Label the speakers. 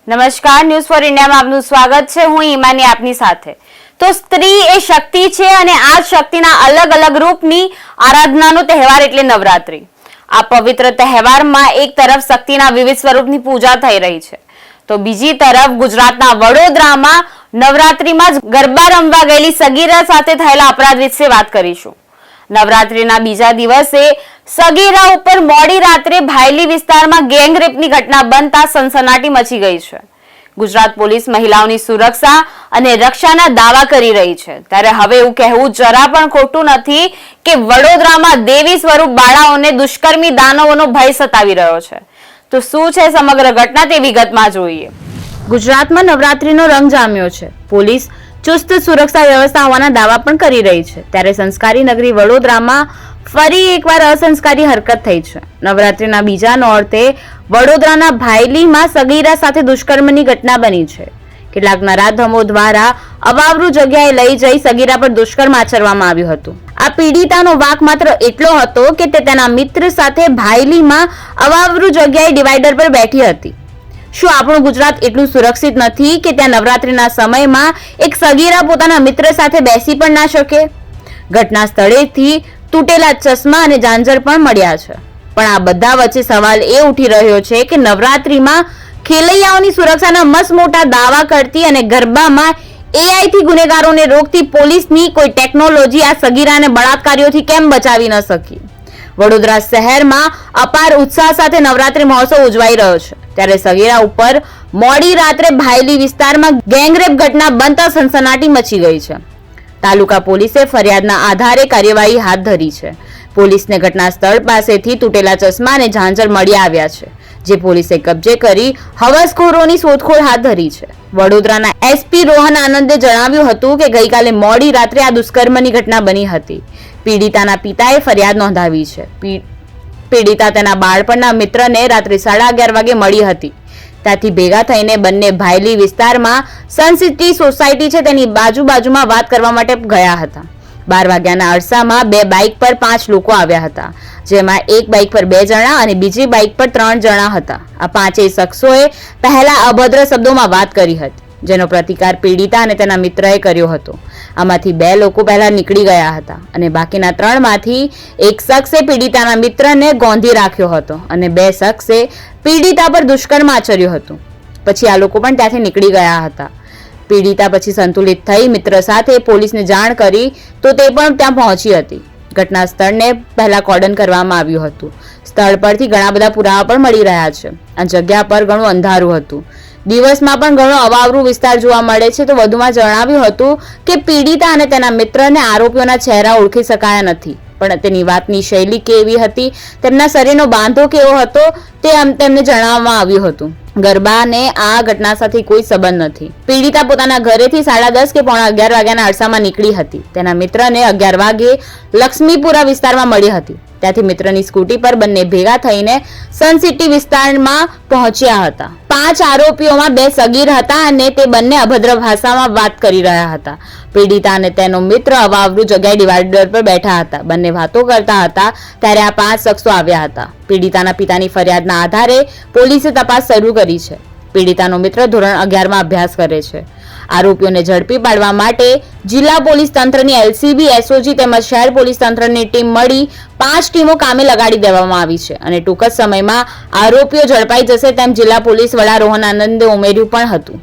Speaker 1: નમસ્કાર, news for ઇન્ડિયામાં આપનું સ્વાગત છે. હું ઈમાની આપની સાથે. તો સ્ત્રી એ શક્તિ છે અને આ શક્તિના અલગ અલગ રૂપની આરાધનાનો તહેવાર એટલે નવરાત્રી. આ પવિત્ર તહેવારમાં એક તરફ શક્તિના વિવિધ સ્વરૂપની પૂજા થઈ રહી છે, તો બીજી તરફ ગુજરાતના વડોદરામાં નવરાત્રીમાં જ ગરબા રમવા ગયેલી સગીરા સાથે થયેલા અપરાધ વિશે વાત કરીશું. નવરાત્રીના બીજા દિવસે સગીરા ઉપર મોડી રાત્રે ભાયલી વિસ્તારમાં ગેંગરેપની ઘટના બનતા સનસનાટી મચી ગઈ છે. ગુજરાત પોલીસ મહિલાઓની સુરક્ષા અને રક્ષાના દાવા કરી રહી છે, ત્યારે હવે એવું કહેવું જરા પણ ખોટું નથી કે વડોદરામાં દેવી સ્વરૂપ બાળાઓને દુષ્કર્મી દાનવોનો ભય સતાવી રહ્યો છે. તો શું છે સમગ્ર ઘટના તે વિગતમાં જોઈએ. ગુજરાતમાં નવરાત્રીનો રંગ જામ્યો છે. પોલીસ ચુસ્ત સુરક્ષા વ્યવસ્થા હોવાના દાવા પણ કરી રહી છે, ત્યારે સંસ્કારી નગરી વડોદરામાં ફરી એકવાર અસંસ્કારી હરકત થઈ છે. નવરાત્રીના બીજા નોરતે વડોદરાના ભાયલીમાં સગીરા સાથે દુષ્કર્મની ઘટના બની છે. કેટલાક નરાધમો દ્વારા અવાવરૂ જગ્યાએ લઈ જઈ સગીરા પર દુષ્કર્મ આચરવામાં આવ્યું હતું. આ પીડિતાનો વાંક માત્ર એટલો હતો કે તે તેના મિત્ર સાથે ભાયલીમાં અવાવરૂ જગ્યાએ ડિવાઈડર પર બેઠી હતી. શું આપણું ગુજરાત એટલું સુરક્ષિત નથી કે ત્યાં નવરાત્રીના સમયમાં એક સગીરા પોતાના મિત્ર સાથે બેસી પણ ના શકે? ઘટના સ્થળેથી તૂટેલા ચશ્મા અને ઝાંઝર પણ મળ્યા છે. પણ આ બધા વચ્ચે સવાલ એ ઉઠી રહ્યો છે કે નવરાત્રીમાં ખેલૈયાઓની સુરક્ષાના મસમોટા દાવા કરતી અને ગરબામાં AI થી ગુનેગારોને રોકતી પોલીસની કોઈ ટેકનોલોજી આ સગીરાને બળાત્કારીઓથી કેમ બચાવી ન શકી? વડોદરા શહેરમાં અપાર ઉત્સાહ સાથે નવરાત્રી મહોત્સવ ઉજવાઈ રહ્યો છે, ત્યારે સગીરા ઉપર મોડી રાત્રે ભાયલી વિસ્તારમાં ગેંગરેપ ઘટના બનતા સનસનાટી મચી ગઈ છે. તાલુકા પોલીસે ફરિયાદના આધારે કાર્યવાહી હાથ ધરી છે. પોલીસને ઘટના સ્થળ પાસેથી તૂટેલા ચશ્મા અને ઝાંઝર મળી આવ્યા છે, જે પોલીસે કબજે કરી હવસખોરોની શોધખોળ હાથ ધરી છે. વડોદરાના SP રોહન આનંદે જણાવ્યું હતું કે ગઈકાલે મોડી રાત્રે આ દુષ્કર્મની ઘટના બની હતી. પીડિતાના પિતાએ ફરિયાદ નોંધાવી છે. પીડિતા તેના બાળપણના મિત્રને રાત્રે 11:30 વાગે મળી હતી. ત્યાંથી ભેગા થઈને બંને ભાયલી વિસ્તારમાં સન સિટી સોસાયટી છે તેની બાજુમાં વાત કરવા માટે ગયા હતા. 12 વાગ્યાના અરસામાં બે બાઇક પર 5 લોકો આવ્યા હતા, જેમાં એક બાઇક પર 2 જણા અને બીજી બાઇક પર 3 જણા હતા. આ 5 શખ્સોએ પહેલા અભદ્ર શબ્દોમાં વાત કરી હતી, જેનો પ્રતિકાર પીડિતા અને તેના મિત્રએ કર્યો હતો. આમાંથી 2 લોકો પહેલા નીકળી ગયા હતા અને બાકીના 3 માંથી એક શખ્સે પીડિતાના મિત્રને ગોંધી રાખ્યો હતો અને 2 શખ્સે પીડિતા પર દુષ્કર્મ આચર્યું હતું. પછી આ લોકો પણ ત્યાંથી નીકળી ગયા હતા. પીડિતા પછી સંતુલિત થઈ મિત્ર સાથે પોલીસને જાણ કરી તો તે પણ ત્યાં પહોંચી હતી. ઘટના સ્થળને પહેલા કોર્ડન કરવામાં આવ્યું હતું. સ્થળ પરથી ઘણા બધા પુરાવા પણ મળી રહ્યા છે. આ જગ્યા પર ઘણું અંધારું હતું. દિવસમાં પણ ઘણો અવાવરૂ વિસ્તાર જોવા મળે છે. તો વધુમાં જણાવ્યું હતું કે પીડિતા અને તેના મિત્રને આરોપીઓના ચહેરા ઓળખી શકાયા નથી, પણ તેની વાતની શૈલી કેવી હતી, તેમના શરીરનો બાંધો કેવો હતો તે તેમને જણાવવામાં આવ્યું હતું. ગરબાને આ ઘટના સાથે કોઈ સંબંધ નથી. પીડિતા પોતાના ઘરેથી 10:30 કે 11:15 વાગ્યાના અરસામાં નીકળી હતી. તેના મિત્રને 11 વાગે લક્ષ્મીપુરા વિસ્તારમાં મળી હતી. ત્યાંથી મિત્રની સ્કૂટી પર બંને ભેગા થઈને સન સિટી વિસ્તારમાં પહોંચ્યા હતા. 5 આરોપીઓમાં 2 સગીર હતા અને તે બંને અભદ્ર ભાષામાં વાત કરી રહ્યા હતા. પીડિતા અને તેનો મિત્ર અવાવરૂ જગ્યાએ ડિવાઈડર પર બેઠા હતા. બંને વાતો કરતા હતા ત્યારે આ 5 શખ્સો આવ્યા હતા. પીડિતાના પિતાની ફરિયાદના આધારે પોલીસે તપાસ શરૂ કરી છે. પીડિતાનો મિત્ર ધોરણ 11માં અભ્યાસ કરે છે. આરોપીઓને ઝડપી પાડવા માટે જિલ્લા પોલીસ તંત્રની LCB, SOG તેમજ શહેર પોલીસ તંત્રની ટીમ મળી 5 ટીમો કામે લગાડી દેવામાં આવી છે અને ટૂંક જ સમયમાં આરોપીઓ ઝડપાઈ જશે તેમ જિલ્લા પોલીસ વડા રોહન આનંદે ઉમેર્યું પણ હતું.